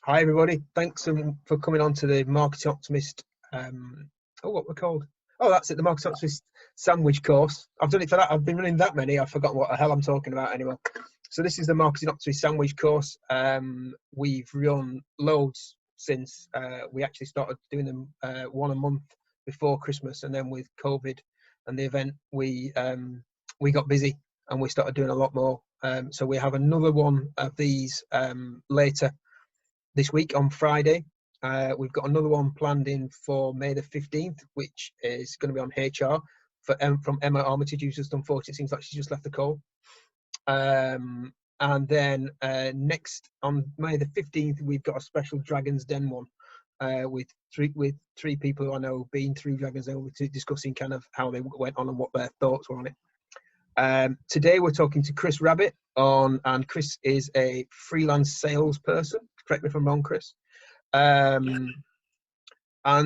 Hi everybody, thanks for coming on to the Marketing Optimist, what we're called. Oh, that's it, the Marketing Optimist sandwich course. I've done it for that, I've been running that many, I've forgotten what the hell I'm talking about anymore. So this is the Marketing Optimist sandwich course. We've run loads since we actually started doing them one a month before Christmas, and then with COVID and the event, we got busy and we started doing a lot more. So we have another one of these later this week on Friday. We've got another one planned in for May the 15th, which is going to be on HR from Emma Armitage, who's just unfortunately, it seems like she just left the call. And then next on May the 15th, we've got a special Dragon's Den one with three people who I know have been through Dragon's Den, discussing kind of how they went on and what their thoughts were on it. Today we're talking to Chris Rabbitt and Chris is a freelance salesperson. Correct me if I'm wrong, Chris. And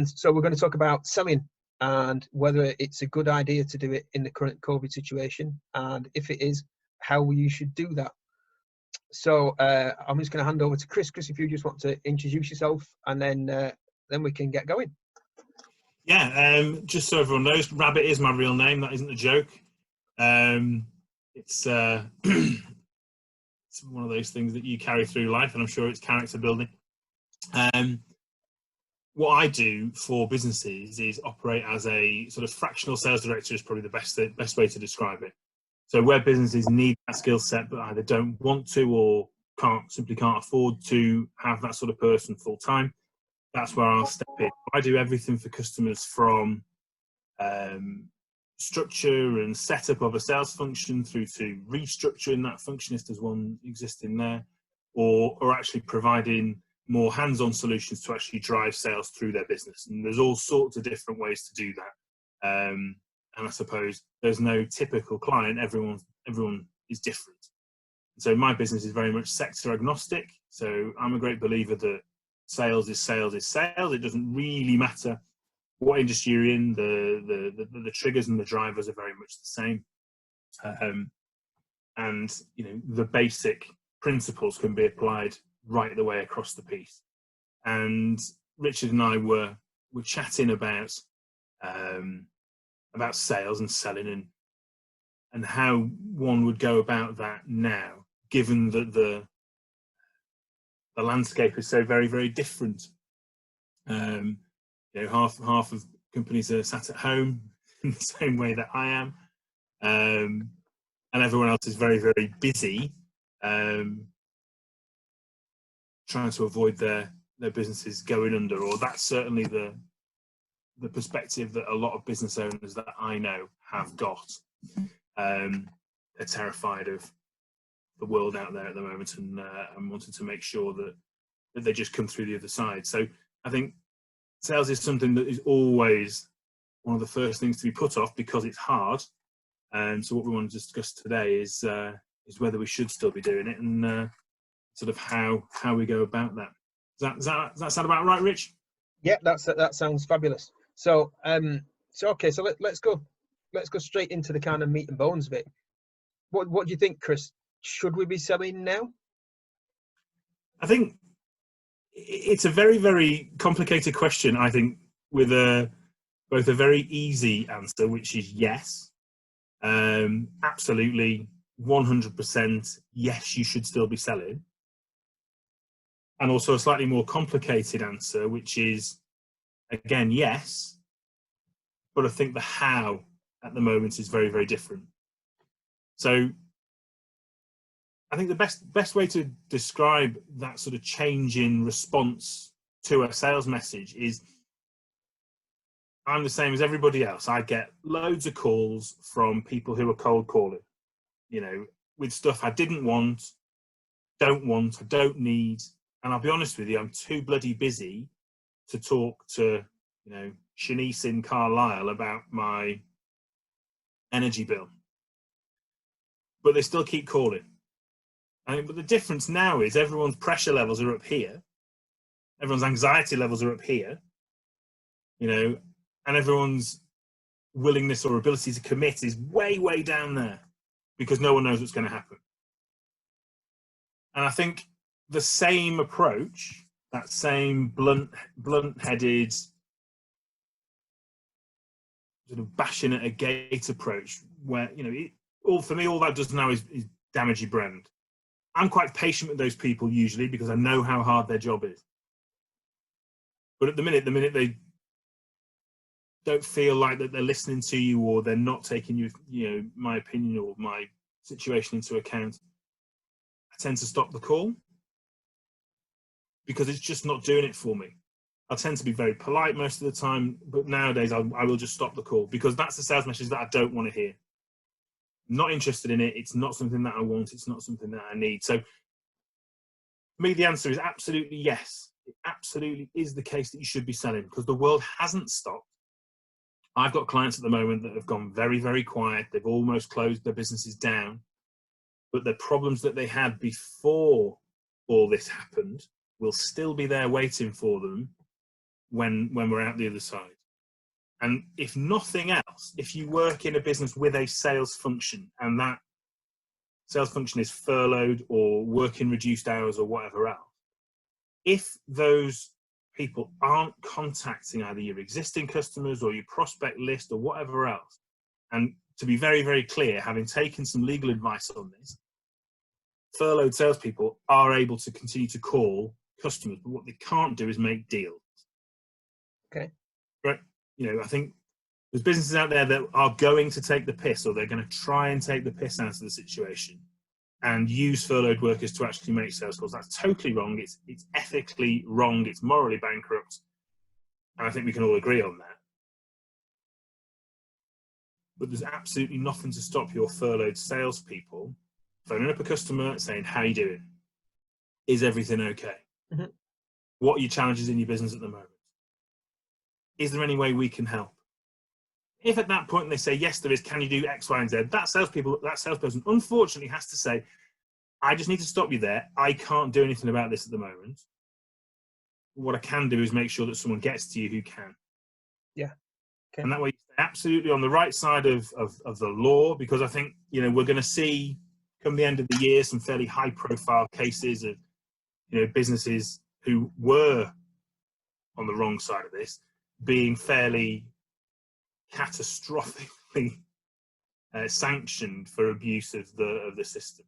so we're going to talk about selling and whether it's a good idea to do it in the current COVID situation, and if it is, how you should do that. So I'm just going to hand over to Chris. Chris, if you just want to introduce yourself, and then we can get going. Yeah, just so everyone knows, Rabbitt is my real name. That isn't a joke. It's it's one of those things that you carry through life, and I'm sure it's character building. What I do for businesses is operate as a sort of fractional sales director, is probably the best way to describe it. So where businesses need that skill set but either don't want to or simply can't afford to have that sort of person full time, that's where I'll step in. I do everything for customers from structure and setup of a sales function through to restructuring that function if there's one existing there, or actually providing more hands-on solutions to actually drive sales through their business. And there's all sorts of different ways to do that. And I suppose there's no typical client. Everyone is different. So my business is very much sector agnostic. So I'm a great believer that sales is sales is sales. It doesn't really matter what industry you're in. The triggers and the drivers are very much the same. And the basic principles can be applied right the way across the piece. And Richard and I were chatting about sales and selling and how one would go about that now, given that the landscape is so very, very different. Half of companies are sat at home in the same way that I am, and everyone else is very, very busy, trying to avoid their businesses going under. Or that's certainly the perspective that a lot of business owners that I know have got. They're terrified of the world out there at the moment, and wanting to make sure that they just come through the other side. So I think sales is something that is always one of the first things to be put off because it's hard. And so what we want to discuss today is whether we should still be doing it, and sort of how we go about that. Does that sound about right, Rich? Yeah, that sounds fabulous. So okay, so let's go straight into the kind of meat and bones of it. What do you think, Chris? Should we be selling now? I think it's a very, very complicated question, I think, with both a very easy answer, which is yes. Absolutely, 100% yes, you should still be selling. And also a slightly more complicated answer, which is, again, yes, but I think the how at the moment is very, very different. So I think the best way to describe that sort of change in response to a sales message is, I'm the same as everybody else. I get loads of calls from people who are cold calling, with stuff I didn't want, I don't need. And I'll be honest with you, I'm too bloody busy to talk to, Shanice in Carlisle about my energy bill. But they still keep calling. But the difference now is everyone's pressure levels are up here. Everyone's anxiety levels are up here, and everyone's willingness or ability to commit is way, way down there because no one knows what's going to happen. And I think the same approach that same blunt-headed, sort of bashing at a gate approach, where for me all that does now is damage your brand. I'm quite patient with those people usually because I know how hard their job is. But at the minute they don't feel like that they're listening to you, or they're not taking my opinion or my situation into account, I tend to stop the call because it's just not doing it for me. I tend to be very polite most of the time, but nowadays I will just stop the call because that's the sales message that I don't want to hear. I'm not interested in it. It's not something that I want. It's not something that I need. So for me, the answer is absolutely yes. It absolutely is the case that you should be selling because the world hasn't stopped. I've got clients at the moment that have gone very, very quiet. They've almost closed their businesses down, but the problems that they had before all this happened will still be there waiting for them when we're out the other side. And if nothing else, if you work in a business with a sales function and that sales function is furloughed or working reduced hours or whatever else, if those people aren't contacting either your existing customers or your prospect list or whatever else, and to be very, very clear, having taken some legal advice on this, furloughed salespeople are able to continue to call customers, but what they can't do is make deals. Okay. Right. I think there's businesses out there that are going to take the piss, or they're going to try and take the piss out of the situation and use furloughed workers to actually make sales calls. That's totally wrong. It's ethically wrong. It's morally bankrupt. And I think we can all agree on that. But there's absolutely nothing to stop your furloughed salespeople phoning up a customer saying, how are you doing? Is everything okay? Mm-hmm. What are your challenges in your business at the moment? Is there any way we can help? If at that point they say, yes, there is, can you do X, Y, and Z? That salesperson unfortunately has to say, I just need to stop you there. I can't do anything about this at the moment. What I can do is make sure that someone gets to you who can. Yeah. Okay. And that way, you're absolutely on the right side of the law, because I think, we're going to see, come the end of the year, some fairly high-profile cases of, businesses who were on the wrong side of this being fairly catastrophically sanctioned for abuse of the system.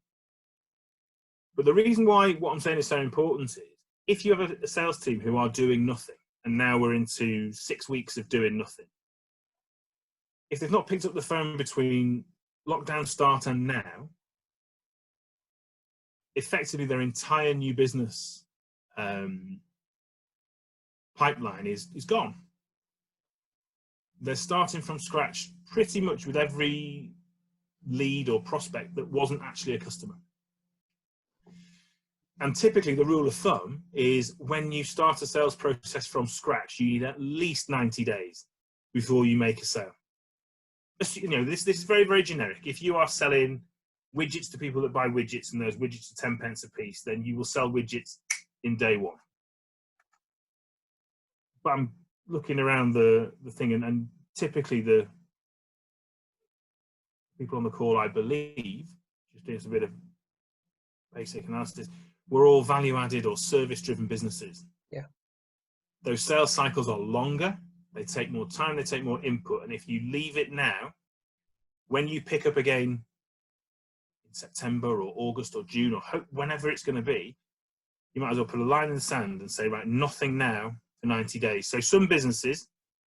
But the reason why what I'm saying is so important is if you have a sales team who are doing nothing, and now we're into 6 weeks of doing nothing, if they've not picked up the phone between lockdown start and now, effectively their entire new business pipeline is gone. They're starting from scratch pretty much with every lead or prospect that wasn't actually a customer. And typically the rule of thumb is when you start a sales process from scratch, you need at least 90 days before you make a sale. This is very, very generic. If you are selling widgets to people that buy widgets and those widgets are 10 pence a piece, then you will sell widgets in day one. But I'm looking around the thing, and typically the people on the call, I believe, just doing some bit of basic analysis, we're all value-added or service-driven businesses. Yeah. Those sales cycles are longer. They take more time. They take more input. And if you leave it now, when you pick up again in September or August or June or whenever it's going to be, you might as well put a line in the sand and say, right, nothing now for 90 days. So some businesses,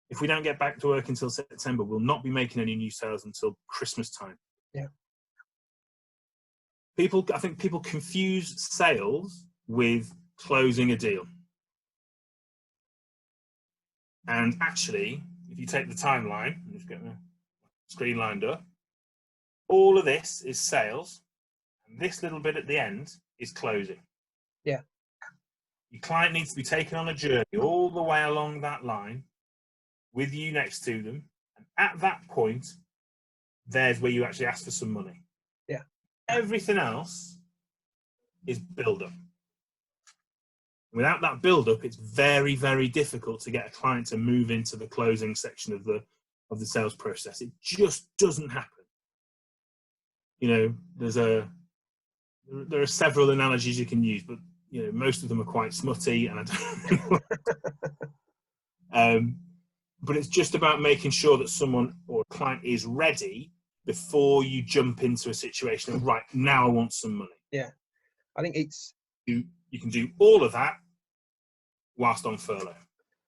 if we don't get back to work until September, will not be making any new sales until Christmas time. Yeah. I think people confuse sales with closing a deal. And actually, if you take the timeline, I'm just getting the screen lined up, all of this is sales, and this little bit at the end is closing. Yeah. Your client needs to be taken on a journey all the way along that line with you next to them. And at that point, there's where you actually ask for some money. Yeah. Everything else is build-up. Without that build-up, it's very, very difficult to get a client to move into the closing section of the sales process. It just doesn't happen. There are several analogies you can use, but you know, most of them are quite smutty, and I don't but it's just about making sure that someone or a client is ready before you jump into a situation of, right, now I want some money. Yeah, I think it's You can do all of that whilst on furlough.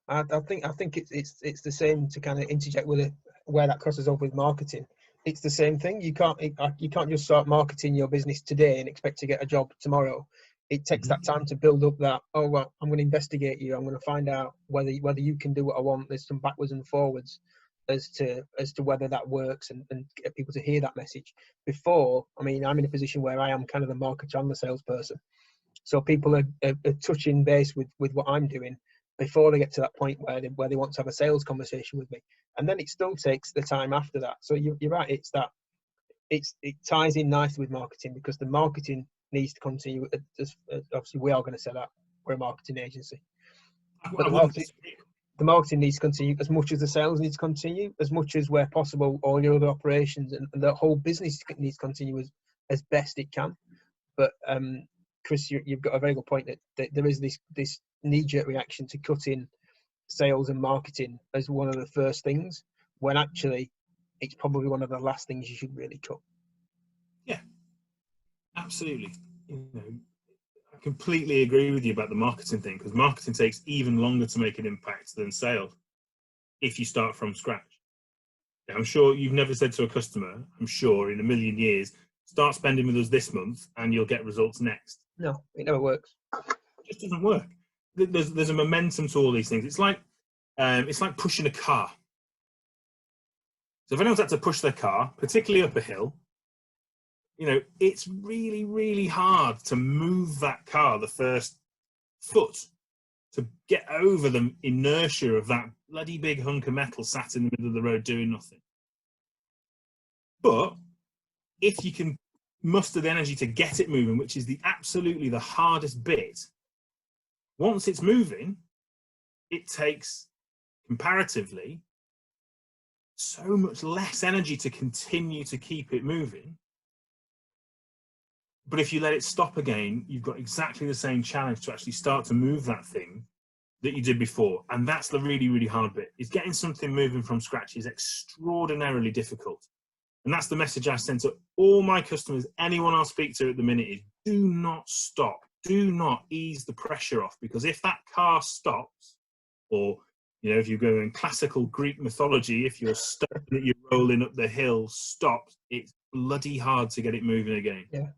I think it's the same, to kind of interject with it where that crosses over with marketing. It's the same thing. You can't just start marketing your business today and expect to get a job tomorrow. It takes that time to build up that, oh well, I'm going to investigate you. I'm going to find out whether you can do what I want. There's some backwards and forwards as to whether that works, and get people to hear that message before. I mean, I'm in a position where I am kind of the marketer and the salesperson. So people are touching base with what I'm doing before they get to that point where they want to have a sales conversation with me, and then it still takes the time after that. So you're right. It ties in nicely with marketing, because the marketing needs to continue. Obviously, we are going to say that we're a marketing agency, but the marketing needs to continue as much as the sales needs to continue, as much as where possible all your other operations and the whole business needs to continue as best it can. But Chris, you've got a very good point that there is this knee-jerk reaction to cutting sales and marketing as one of the first things, when actually it's probably one of the last things you should really cut. Yeah, absolutely. You know, I completely agree with you about the marketing thing, because marketing takes even longer to make an impact than sales if you start from scratch. I'm sure you've never said to a customer, I'm sure in a million years, start spending with us this month and you'll get results next. No, it never works. It just doesn't work. There's a momentum to all these things. It's like pushing a car. So if anyone's had to push their car, particularly up a hill, you know, it's really, really hard to move that car the first foot, to get over the inertia of that bloody big hunk of metal sat in the middle of the road doing nothing. But if you can muster the energy to get it moving, which is absolutely the hardest bit, once it's moving, it takes comparatively so much less energy to continue to keep it moving. But if you let it stop again, you've got exactly the same challenge to actually start to move that thing that you did before. And that's the really, really hard bit, is getting something moving from scratch is extraordinarily difficult. And that's the message I send to all my customers, anyone I'll speak to at the minute, is do not stop. Do not ease the pressure off, because if that car stops, or, you know, if you go in classical Greek mythology, if you're stuck that you're rolling up the hill stops, it's bloody hard to get it moving again. Yeah.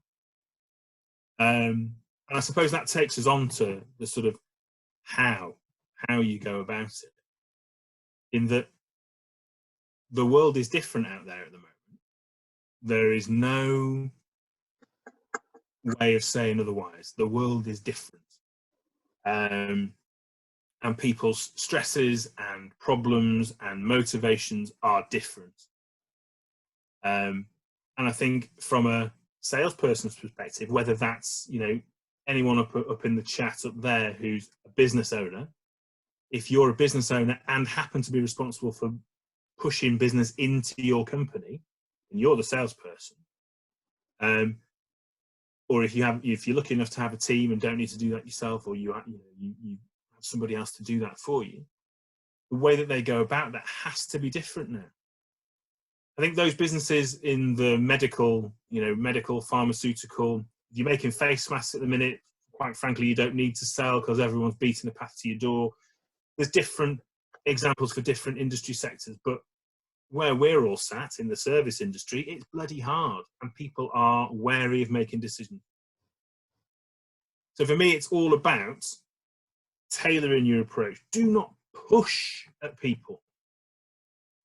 And I suppose that takes us on to the sort of how you go about it, in that the world is different out there at the moment. There is no way of saying otherwise. The world is different. And people's stresses and problems and motivations are different. And I think from a salesperson's perspective, whether that's, you know, anyone up in the chat up there who's a business owner, if you're a business owner and happen to be responsible for pushing business into your company, and you're the salesperson, or if you're lucky enough to have a team and don't need to do that yourself, or you have somebody else to do that for you, the way that they go about that has to be different now. I think those businesses in the medical, pharmaceutical, if you're making face masks at the minute, quite frankly, you don't need to sell because everyone's beating a path to your door. There's different examples for different industry sectors, but where we're all sat in the service industry, it's bloody hard, and people are wary of making decisions. So for me, it's all about tailoring your approach. Do not push at people.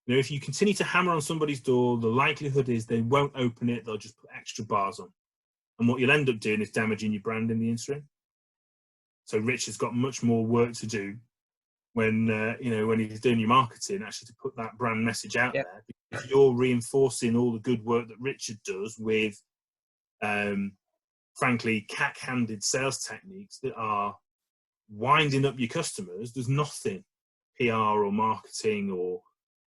You know, if you continue to hammer on somebody's door, the likelihood is they won't open it. They'll just put extra bars on. And what you'll end up doing is damaging your brand in the industry. So Rich has got much more work to do when he's doing your marketing, actually to put that brand message out there, because you're reinforcing all the good work that Richard does with, frankly, cack-handed sales techniques that are winding up your customers. There's nothing PR or marketing or,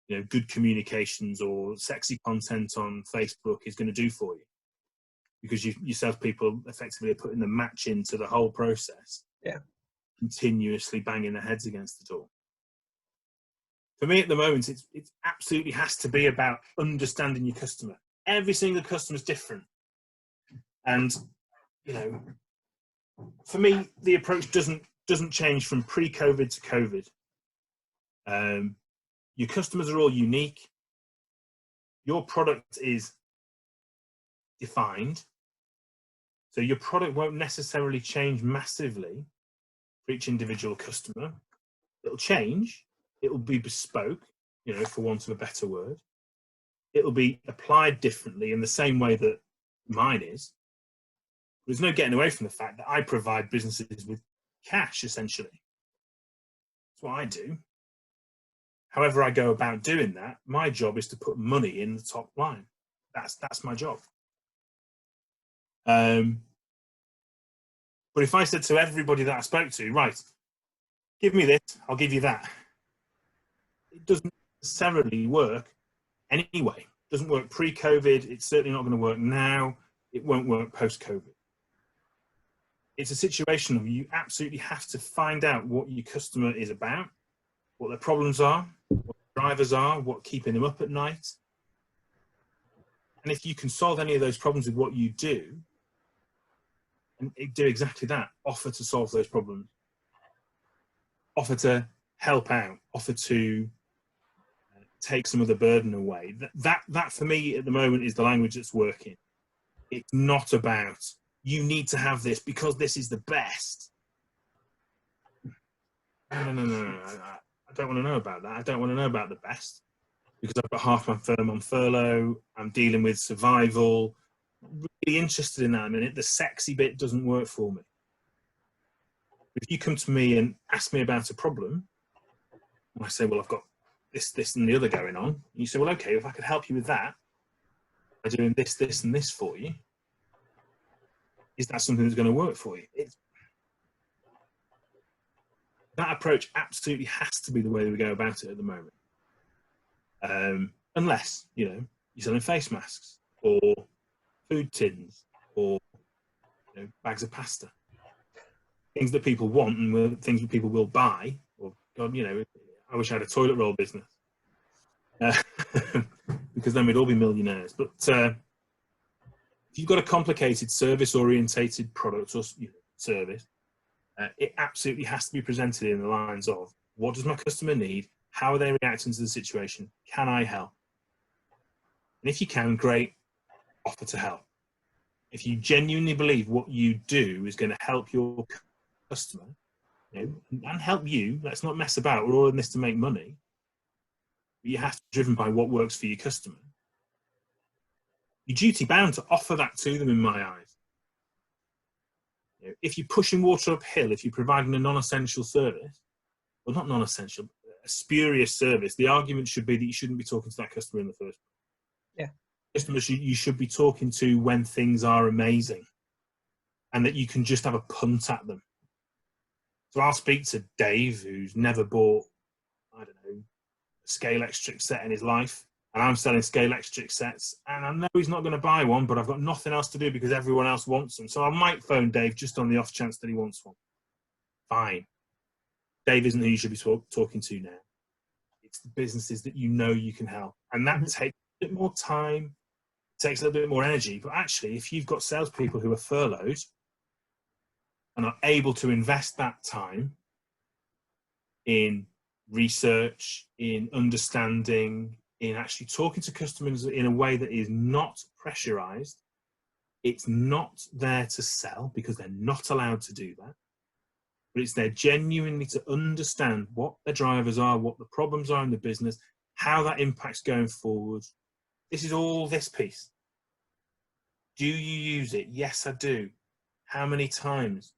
you know, good communications or sexy content on Facebook is going to do for you. because your salespeople effectively are putting the match into the whole process. Yeah. Continuously banging their heads against the door. For me at the moment, it absolutely has to be about understanding your customer. Every single customer is different. And, you know, for me, the approach doesn't change from pre-COVID to COVID. Your customers are all unique. Your product is defined. So your product won't necessarily change massively for each individual customer. It'll change. It will be bespoke, you know, for want of a better word. It will be applied differently in the same way that mine is. There's no getting away from the fact that I provide businesses with cash, essentially. That's what I do. However I go about doing that, my job is to put money in the top line. That's my job. But if I said to everybody that I spoke to, right, give me this, I'll give you that, it doesn't necessarily work anyway. It doesn't work pre-COVID. It's certainly not going to work now. It won't work post-COVID. It's a situation where you absolutely have to find out what your customer is about, what their problems are, what the drivers are, what's keeping them up at night. And if you can solve any of those problems with what you do, and do exactly that, offer to solve those problems, offer to help out, offer to take some of the burden away. That for me at the moment is the language that's working. It's not about, you need to have this because this is the best. No. I don't want to know about that. I don't want to know about the best because I've got half my firm on furlough. I'm dealing with survival. I'm really interested in that a minute. The sexy bit doesn't work for me. If you come to me and ask me about a problem, and I say, well, I've got this, and the other going on, and you say, well, okay, if I could help you with that by doing this, and this for you, is that something that's going to work for you? That approach absolutely has to be the way we go about it at the moment. Unless, you know, you're selling face masks or food tins or, you know, bags of pasta. Things that people want and things that people will buy. Or, God, you know, I wish I had a toilet roll business. Because then we'd all be millionaires. But if you've got a complicated service-orientated product or, you know, service, it absolutely has to be presented in the lines of, what does my customer need? How are they reacting to the situation? Can I help? And if you can, great, offer to help. If you genuinely believe what you do is going to help your customer, you know, and help you, let's not mess about, we're all in this to make money, but you have to be driven by what works for your customer. You're duty bound to offer that to them in my eyes. You know, if you're pushing water uphill, if you're providing a non-essential service, well, not non-essential, a spurious service, the argument should be that you shouldn't be talking to that customer in the first place. Yeah. Customers you should be talking to when things are amazing and that you can just have a punt at them. So I'll speak to Dave, who's never bought, I don't know, a scale electric set in his life, and I'm selling scale electric sets, and I know he's not going to buy one, but I've got nothing else to do because everyone else wants them. So I might phone Dave just on the off chance that he wants one. Fine. Dave isn't who you should be talking to now. It's the businesses that you know you can help. And that takes a bit more time, takes a little bit more energy. But actually, if you've got salespeople who are furloughed and are able to invest that time in research, in understanding, in actually talking to customers in a way that is not pressurized, it's not there to sell because they're not allowed to do that. But it's there genuinely to understand what their drivers are, what the problems are in the business, how that impacts going forward. This is all this piece. Do you use it? Yes, I do. How many times?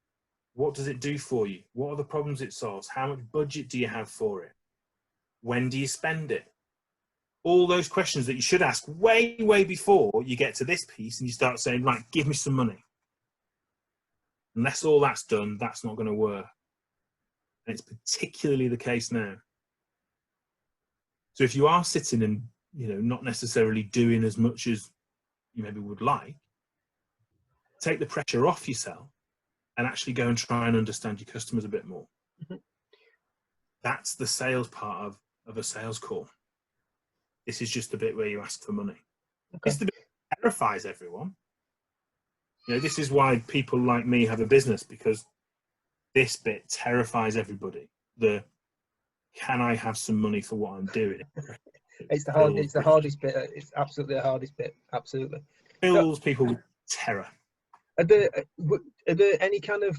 What does it do for you? What are the problems it solves? How much budget do you have for it? When do you spend it? All those questions that you should ask way, way before you get to this piece and you start saying, right, give me some money. Unless all that's done, that's not going to work. And it's particularly the case now. So if you are sitting and, you know, not necessarily doing as much as you maybe would like, take the pressure off yourself and actually go and try and understand your customers a bit more. That's the sales part of a sales call. This is just the bit where you ask for money. Okay. It's the bit that terrifies everyone. This is why people like me have a business, because this bit terrifies everybody. Can I have some money for what I'm doing? It's the hardest bit. It's absolutely the hardest bit. Absolutely. Fills people with terror. Are there any kind of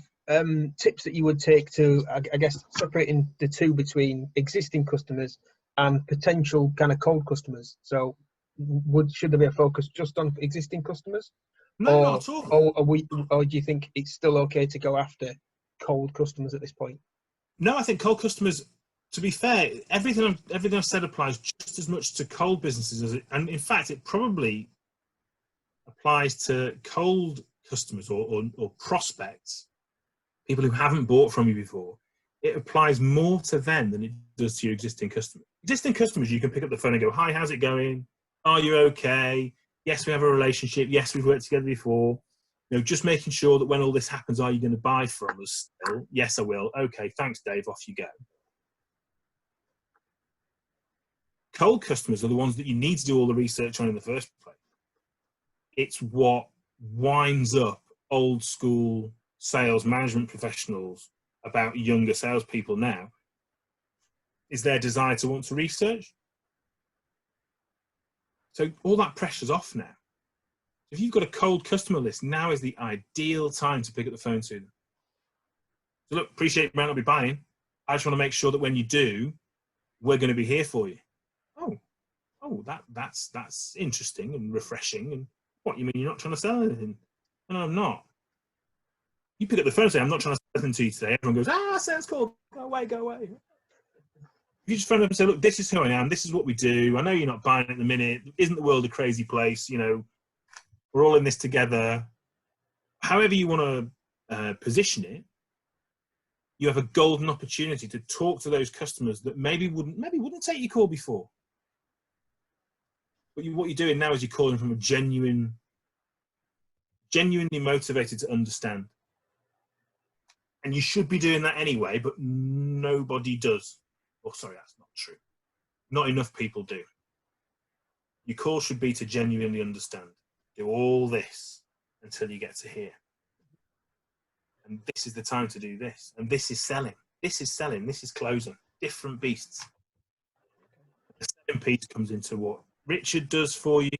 tips that you would take to, I guess, separating the two between existing customers and potential kind of cold customers? So, should there be a focus just on existing customers? No, not at all. Or do you think it's still okay to go after cold customers at this point? No, I think cold customers. To be fair, everything I've said applies just as much to cold businesses and in fact, it probably applies to cold customers or prospects, people who haven't bought from you before. It applies more to them than it does to your existing customers. Existing customers, you can pick up the phone and go, "Hi, how's it going? Are you okay? Yes, we have a relationship. Yes, we've worked together before. Just making sure that when all this happens, are you going to buy from us still? Yes, I will. Okay, thanks, Dave. Off you go." Cold customers are the ones that you need to do all the research on in the first place. It's what winds up old school sales management professionals about younger salespeople now, is their desire to want to research. So all that pressure's off now. If you've got a cold customer list, now is the ideal time to pick up the phone to them. So look, appreciate you might not be buying. I just want to make sure that when you do, we're going to be here for you. Oh, that's interesting and refreshing. And what, you mean you're not trying to sell anything? No, I'm not. You pick up the phone and say, "I'm not trying to sell anything to you today." Everyone goes, "Sounds cool. Go away, go away." You just phone up and say, "Look, this is who I am. This is what we do. I know you're not buying at the minute. Isn't the world a crazy place? We're all in this together." However you want to position it, you have a golden opportunity to talk to those customers that maybe wouldn't take your call before. But what you're doing now is you're calling from a genuinely motivated to understand. And you should be doing that anyway, but nobody does. Oh, sorry, that's not true. Not enough people do. Your call should be to genuinely understand. Do all this until you get to here. And this is the time to do this. And this is selling. This is selling. This is closing. Different beasts. The selling piece comes into what Richard does for you.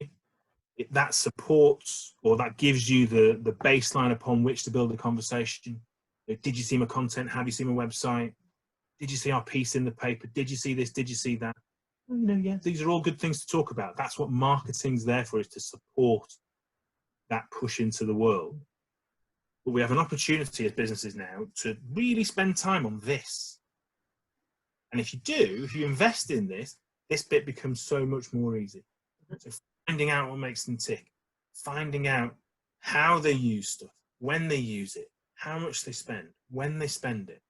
That supports, or that gives you the baseline upon which to build a conversation. Did you see my content? Have you seen my website? Did you see our piece in the paper? Did you see this? Did you see that? Yeah, these are all good things to talk about. That's what marketing's there for, is to support that push into the world. But we have an opportunity as businesses now to really spend time on this. And if you invest in this bit becomes so much more easy. So finding out what makes them tick, finding out how they use stuff, when they use it, how much they spend, when they spend it.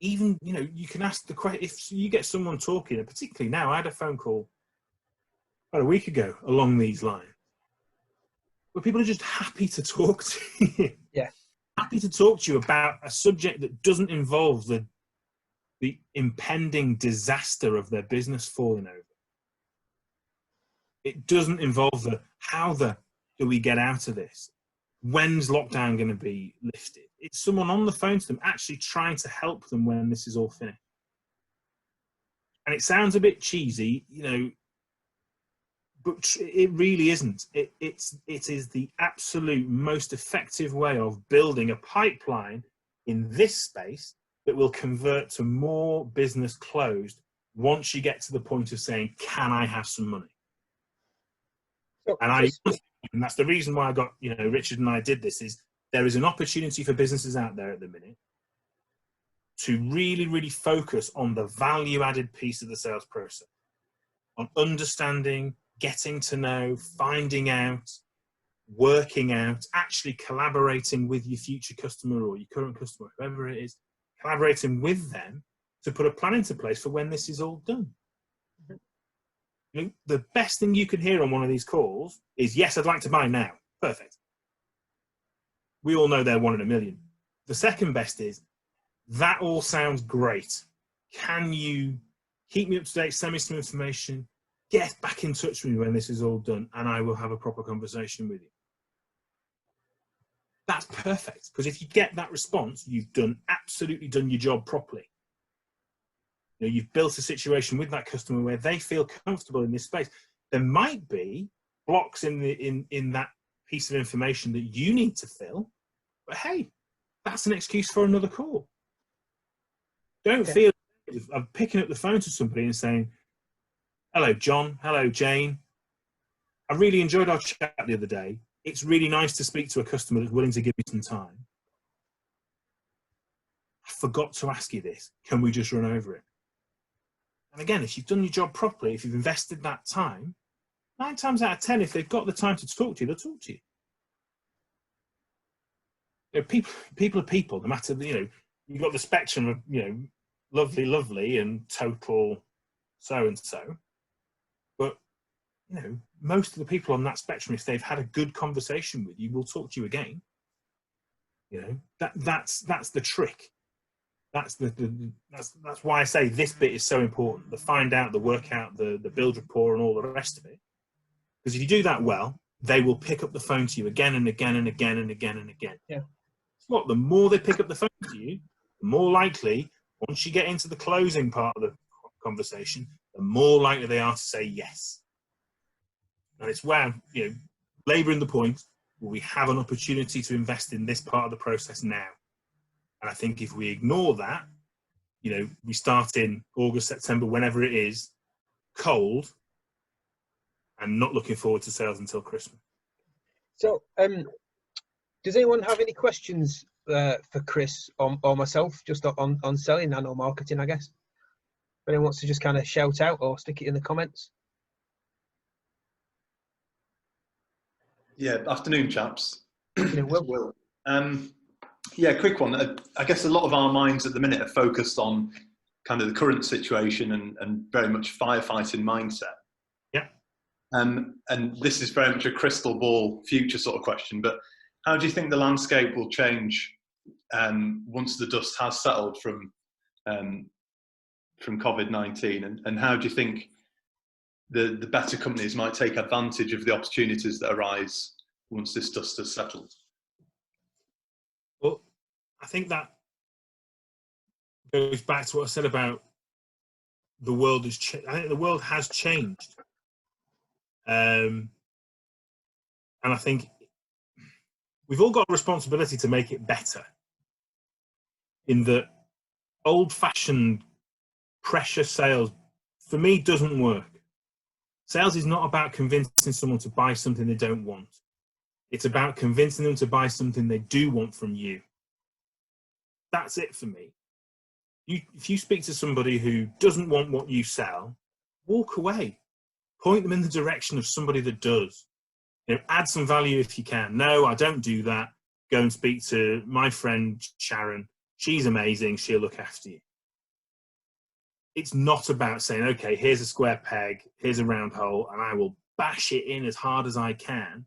Even, you can ask the question, if you get someone talking, and particularly now, I had a phone call about a week ago along these lines, where people are just happy to talk to you. Yeah. Happy to talk to you about a subject that doesn't involve the impending disaster of their business falling over. It doesn't involve how do we get out of this? When's lockdown going to be lifted? It's someone on the phone to them actually trying to help them when this is all finished. And it sounds a bit cheesy, but it really isn't. It is the absolute most effective way of building a pipeline in this space that will convert to more business closed once you get to the point of saying, "Can I have some money?" And that's the reason why I got, Richard and I did this, is there is an opportunity for businesses out there at the minute to really, really focus on the value added piece of the sales process, on understanding, getting to know, finding out, working out, actually collaborating with your future customer or your current customer, whoever it is, collaborating with them to put a plan into place for when this is all done. The best thing you can hear on one of these calls is, "Yes, I'd like to buy now." Perfect. we all know they're 1 in a million. The second best is, that all sounds great. Can you keep me up to date, send me some information, get back in touch with me when this is all done, and I will have a proper conversation with you. That's perfect, because if you get that response, you've absolutely done your job properly. You've built a situation with that customer where they feel comfortable in this space. There might be blocks in that piece of information that you need to fill, but hey, that's an excuse for another call. Don't feel I'm picking up the phone to somebody and saying, hello, John, hello, Jane. I really enjoyed our chat the other day. It's really nice to speak to a customer that's willing to give me some time. I forgot to ask you this. Can we just run over it? And again, if you've done your job properly, if you've invested that time, 9 times out of 10, if they've got the time to talk to you, they'll talk to you. People are people, no matter, you've got the spectrum of, lovely and total so-and-so. But, most of the people on that spectrum, if they've had a good conversation with you, will talk to you again. That's the trick. That's why I say this bit is so important. The find out, the work out, the build rapport and all the rest of it. Because if you do that well, they will pick up the phone to you again and again and again and again and again. Yeah. The more they pick up the phone to you, the more likely, once you get into the closing part of the conversation, the more likely they are to say yes. And it's where, labouring the point, where we have an opportunity to invest in this part of the process now. And I think if we ignore that, we start in August, September, whenever it is, cold, and not looking forward to sales until Christmas. So, does anyone have any questions for Chris or myself, just on selling and or marketing, I guess? If anyone wants to just kind of shout out or stick it in the comments. Yeah, afternoon, chaps. Afternoon, Will. Will. Yeah, quick one. I guess a lot of our minds at the minute are focused on kind of the current situation and very much firefighting mindset. Yeah. And this is very much a crystal ball future sort of question, but how do you think the landscape will change once the dust has settled from COVID-19? And how do you think the better companies might take advantage of the opportunities that arise once this dust has settled? Well, I think that goes back to what I said about the world has changed. I think the world has changed. And I think we've all got a responsibility to make it better. In that old-fashioned pressure sales, for me, doesn't work. Sales is not about convincing someone to buy something they don't want. It's about convincing them to buy something they do want from you. That's it for me. If you speak to somebody who doesn't want what you sell, walk away. Point them in the direction of somebody that does. Add some value if you can. No, I don't do that. Go and speak to my friend Sharon. She's amazing. She'll look after you. It's not about saying, okay, here's a square peg, here's a round hole, and I will bash it in as hard as I can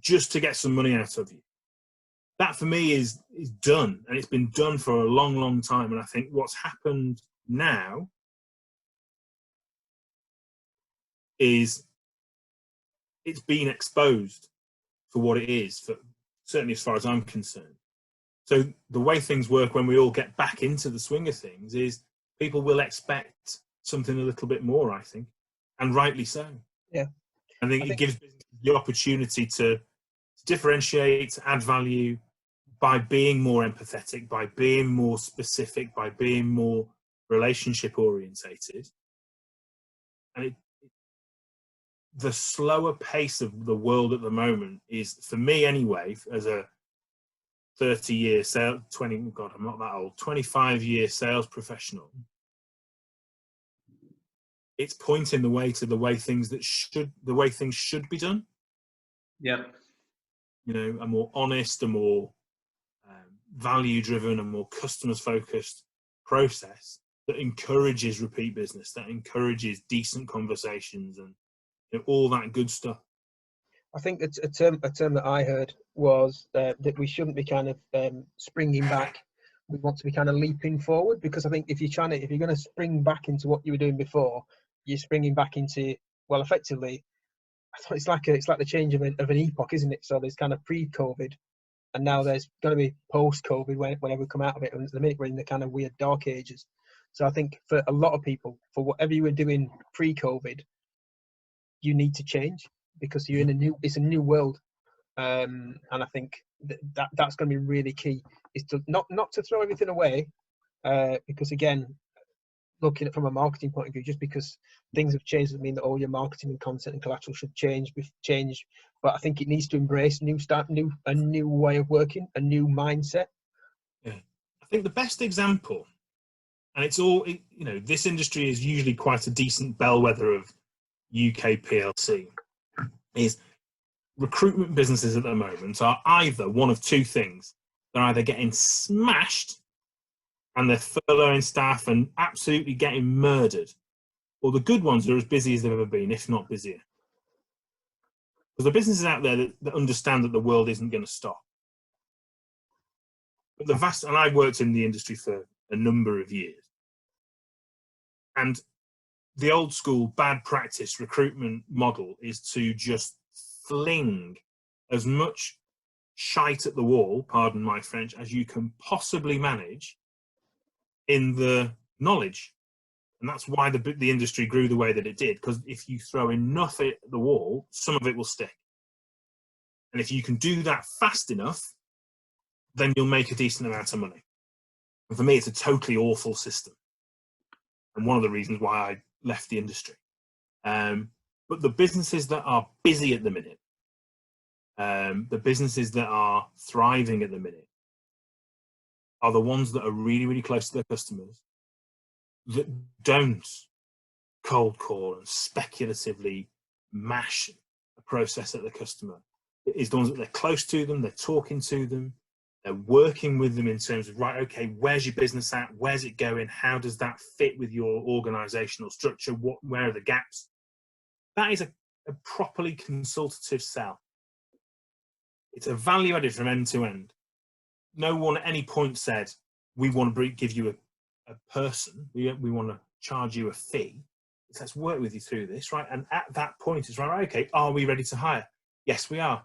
just to get some money out of you. That for me is done, and it's been done for a long, long time. And I think what's happened now is it's been exposed for what it is, for certainly as far as I'm concerned. So the way things work when we all get back into the swing of things is people will expect something a little bit more, I think, and rightly so. Yeah. I think it gives businesses the opportunity to differentiate, to add value by being more empathetic, by being more specific, by being more relationship orientated. And the slower pace of the world at the moment is, for me anyway, as a 30-year sales, 25-year sales professional, it's pointing the way to the way things should be done. Yeah. A more honest, a more value-driven, a more customers-focused process that encourages repeat business, that encourages decent conversations and all that good stuff. I think it's a term that I heard was that we shouldn't be kind of springing back. We want to be kind of leaping forward, because I think if you're going to spring back into what you were doing before, you're springing back into, well, effectively, I thought it's like the change of an epoch, isn't it? So there's kind of pre-COVID, and now there's going to be post-COVID whenever we come out of it. And at the minute we're in the kind of weird dark ages. So I think for a lot of people, for whatever you were doing pre-COVID, you need to change, because you're in it's a new world. And I think that's going to be really key, is to not to throw everything away, because again, looking at it from a marketing point of view, just because things have changed doesn't mean that all your marketing and content and collateral should change. But I think it needs to embrace a new way of working, a new mindset. Yeah, I think the best example, and it's all, you know, this industry is usually quite a decent bellwether of UK PLC, is recruitment businesses at the moment are either one of two things. They're either getting smashed and they're furloughing staff and absolutely getting murdered, or the good ones are as busy as they've ever been, if not busier. Because the businesses out there that understand that the world isn't going to stop. But and I've worked in the industry for a number of years, and the old school bad practice recruitment model is to just fling as much shite at the wall, pardon my French, as you can possibly manage in the knowledge. And that's why the industry grew the way that it did, because if you throw enough at the wall, some of it will stick. And if you can do that fast enough, then you'll make a decent amount of money. And for me, it's a totally awful system, and one of the reasons why I left the industry. But the businesses that are busy at the minute, the businesses that are thriving at the minute, are the ones that are really, really close to their customers, that don't cold call and speculatively mash a process at the customer. It is the ones that they're close to them, they're talking to them, they're working with them in terms of, right, okay, where's your business at? Where's it going? How does that fit with your organizational structure? Where are the gaps? That is a properly consultative sell. It's a value added from end to end. No one at any point said, we want to give you a person, we want to charge you a fee. Let's work with you through this, right? And at that point, it's right, okay, are we ready to hire? Yes, we are.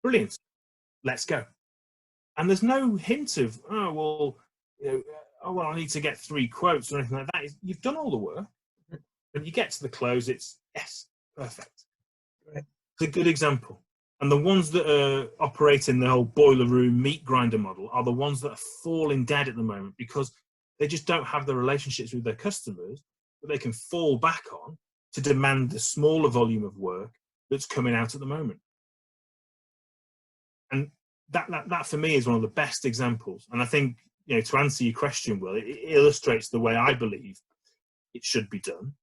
Brilliant. Let's go. And there's no hint of, oh, well, you know, oh, well, I need to get 3 quotes or anything like that. You've done all the work. When you get to the close, it's, yes, perfect. Right. It's a good example. And the ones that are operating the whole boiler room meat grinder model are the ones that are falling dead at the moment, because they just don't have the relationships with their customers that they can fall back on to demand the smaller volume of work that's coming out at the moment. And that for me is one of the best examples. And I think, you know, to answer your question, Will, it illustrates the way I believe it should be done,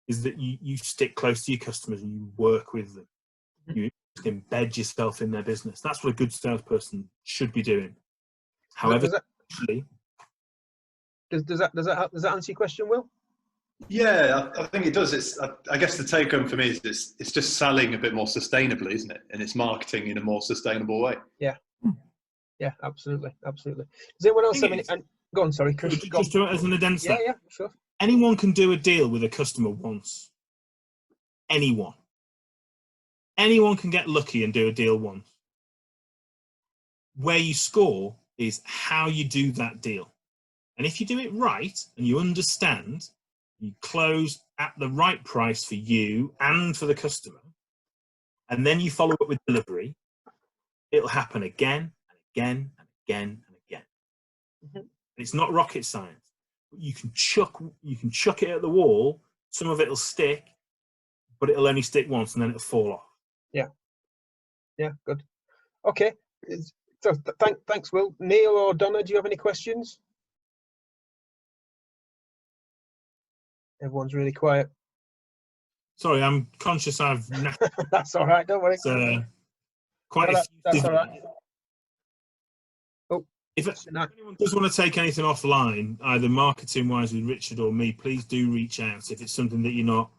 is that you stick close to your customers and you work with them. You embed yourself in their business. That's what a good salesperson should be doing. However, does that answer your question, Will? Yeah, I think it does. I guess the take home for me is it's just selling a bit more sustainably, isn't it? And it's marketing in a more sustainable way. Yeah, absolutely. Does anyone else have any? Go on, sorry, Chris. Just as an addendum. Yeah, sure. Anyone can do a deal with a customer once. Anyone can get lucky and do a deal once. Where you score is how you do that deal. And if you do it right and you understand, you close at the right price for you and for the customer, and then you follow up with delivery, it'll happen again and again and again and again. Mm-hmm. It's not rocket science. You can chuck it at the wall. Some of it'll stick, but it'll only stick once and then it'll fall off. Yeah, good. Okay. So thanks, Will. Neil or Donna, do you have any questions? Everyone's really quiet. Sorry, I'm conscious I've... That's all right, don't worry. That's all right. Oh, if anyone does want to take anything offline, either marketing-wise with Richard or me, please do reach out. If it's something that you're not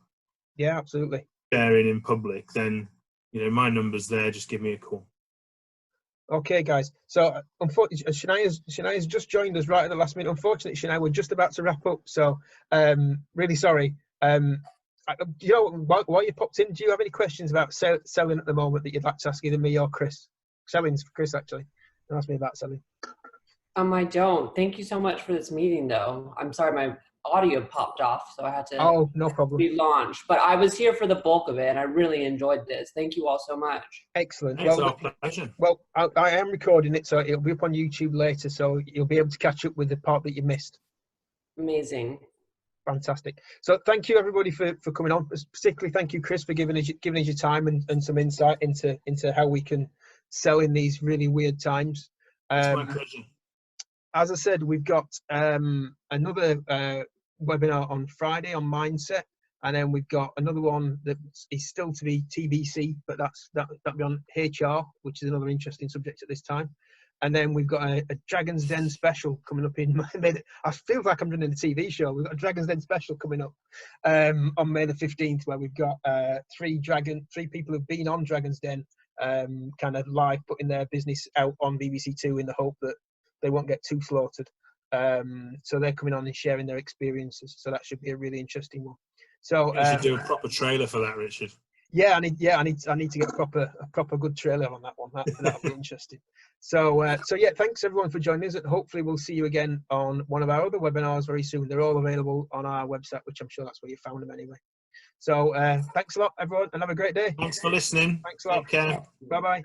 absolutely sharing in public, then my number's there. Just give me a call. Okay, guys. So, unfortunately, Shania's just joined us right at the last minute. Unfortunately, Shania, we're just about to wrap up. So, really sorry. While you popped in, do you have any questions about selling at the moment that you'd like to ask either me or Chris? Selling's for Chris, actually. Don't ask me about selling. I don't. Thank you so much for this meeting, though. I'm sorry my audio popped off, so I had to Oh, no problem. relaunch. But I was here for the bulk of it, and I really enjoyed this. Thank you all so much. Excellent. It's our pleasure. Well, I am recording it, so it'll be up on YouTube later, so you'll be able to catch up with the part that you missed. Amazing. Fantastic. So thank you, everybody, for coming on. Particularly thank you, Chris, for giving us your time and some insight into how we can sell in these really weird times. It's my pleasure. As I said, we've got another webinar on Friday on mindset, and then we've got another one that is still to be TBC, but that'll be on HR, which is another interesting subject at this time. And then we've got a Dragon's Den special coming up in May. I feel like I'm running a TV show. We've got a Dragon's Den special coming up on May the 15th, where we've got three people who've been on Dragon's Den, kind of live putting their business out on BBC Two in the hope that they won't get too slaughtered. So they're coming on and sharing their experiences. So that should be a really interesting one. So you should do a proper trailer for that, Richard. Yeah, I need to get a proper good trailer on that one. That'll be interesting. So yeah, thanks everyone for joining us, and hopefully we'll see you again on one of our other webinars very soon. They're all available on our website, which I'm sure that's where you found them anyway. So thanks a lot, everyone, and have a great day. Thanks for listening. Thanks a lot. Take care. Bye bye.